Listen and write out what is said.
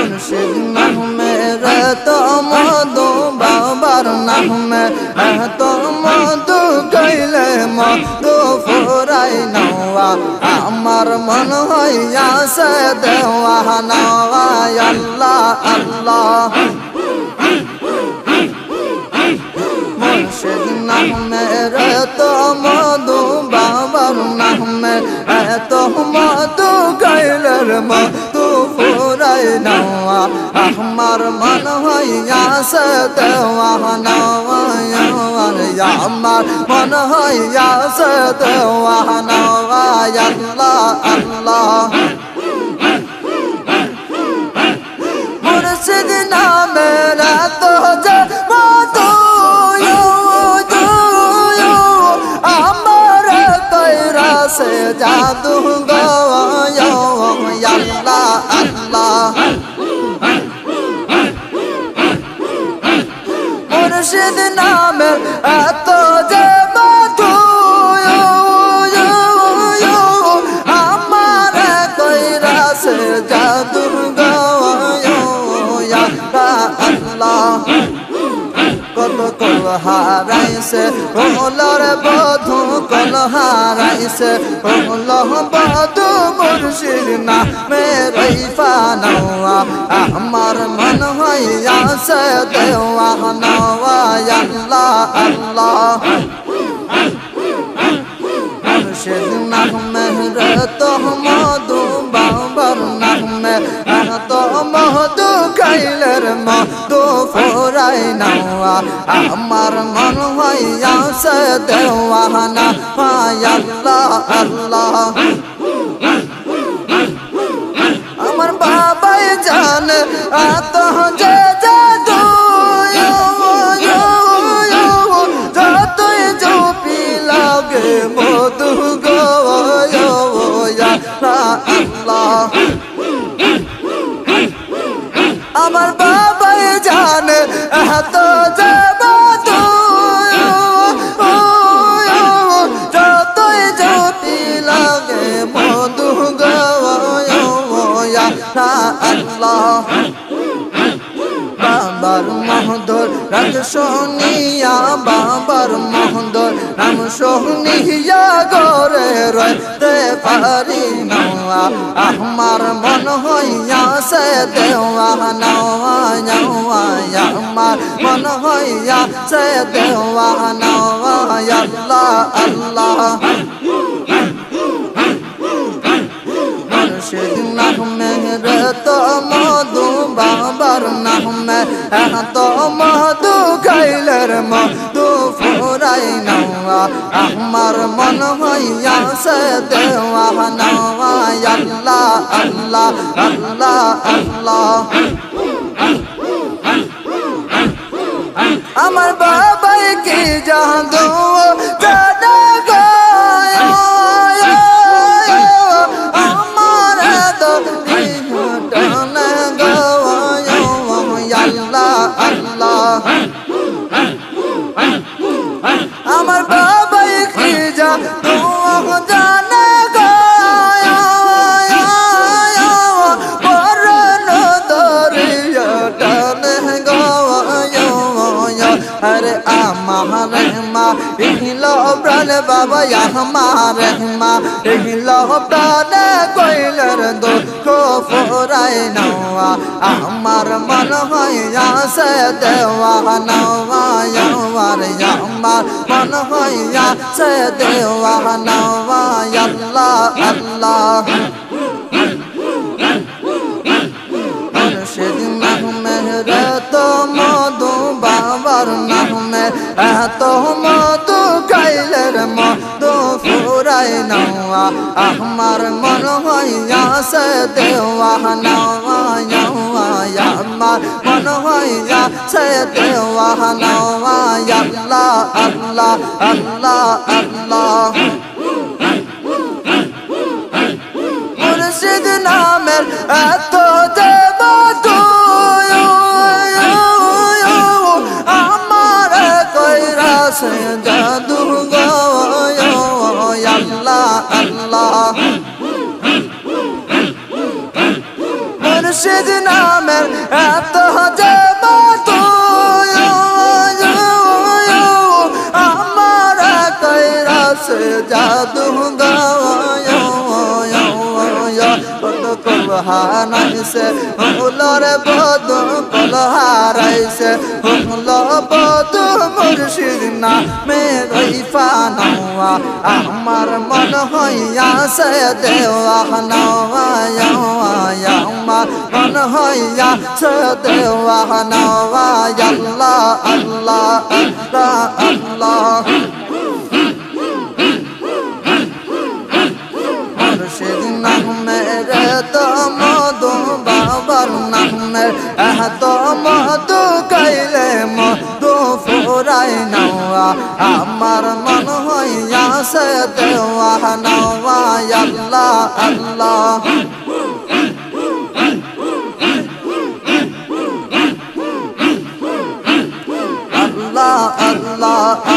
মুর্শিদ নামের তো মধু বাবার নামে এত মধু গাইলে মধু ফুরাই নওয়া আমার মন হইয়াছে দেওয়া নওয়া আল্লাহ আল্লাহ মুর্শিদ নামের তো মধু বাবার নামে এত মধু গাইলে মধু ফুরাই নওয়া আমার মন হইয়াছে দেওয়া নওয়া আমার মন হইয়াছে দেওয়া নওয়া আল্লাহ আল্লাহ মুর্শিদ নামের তো যে মধু से जादू गवायो अल्लाह अल्लाह मुर्शिद नाम तो जे मधु हमारे कोयरा से जादू गवायो अल्लाह কত কল হারাইছে ওলর বধু কল হারাইছে ওল বধু মুর্শিদ নামে রইফা নওয়া আমার মন হইয়াছে দেওয়া নওয়া আল্লাহ আল্লাহ মুর্শিদ নামে তো মধু বাবার নামে তো মধু খাইলের মধু ফুরাই নওয়া আমার মন হইয়াছে দেওয়া না আল্লাহ আল্লাহ আমার বাবাই জানে এত যে জাদু যতই জপি লাগে মধু গো আল্লাহ আমার বাবাই জানে এত যে মধু যতই জপি লাগে মধু গো আল্লাহ বাবার মহদর রাগ শুনিয়া বাবার মহদর নাম শুনিয়া গরে রইতে পারি নওয়া আমার মন হইয়াছে দেওয়া নওয়া নওয়া আমার মন হইয়াছে দেওয়া নওয়া আল্লাহ আল্লাহ মুর্শিদ নামের তো মধু বাবার নামে এত মধু খাইলের মধু ফুরাই নওয়া আমার মন হইয়াছে দেওয়া নওয়া আল্লাহ আল্লাহ আল্লাহ আল্লাহ আমার বাবাই কি জাদু জানা আমার বাবাই কি জাদু জানে পরন দরিয়া টানে अरे हमारे माँ इहिलो प्राण बाबा या हमारे माँ इहिलो प्राण कोइलर दो को फोराय नवा हमार मन होया से देवा नवा यार हमार मन होया से देवा नवा अल्लाह अल्लाह मुर्शिद नामेर तो मधु बाবার নামে এত মধু খাইলের মধু ফুরাই নওয়া আমার মন হইয়াছে দেওয়া নওয়া আমার মন হইয়াছে দেওয়া নওয়া আল্লাহ আল্লাহ আল্লাহ আল্লাহ মুর্শিদ নামের এত যে মধু আমার কইরা সে জাদু গো মুর্শিদ নামের এত যে মধু আমার কইরাছে জাদু গাওয়া হারাইছে হুলোর বধু কল হারাইছে হুলো বধু মুর্শিদ নামে রইফা নওয়া আমার মন হইয়াছে দেওয়া নওয়া আমার মন হইয়াছে দেওয়া নওয়া আল্লাহ আল্লাহ আল্লাহ আল্লাহ মুর্শিদ নামের এত মধু বাবার নামের এত মধু গাইলে মধু ফুরাই নওয়া আমার মন হইয়াছে দেওয়া নওয়া আল্লাহ আল্লাহ আল্লাহ আল্লাহ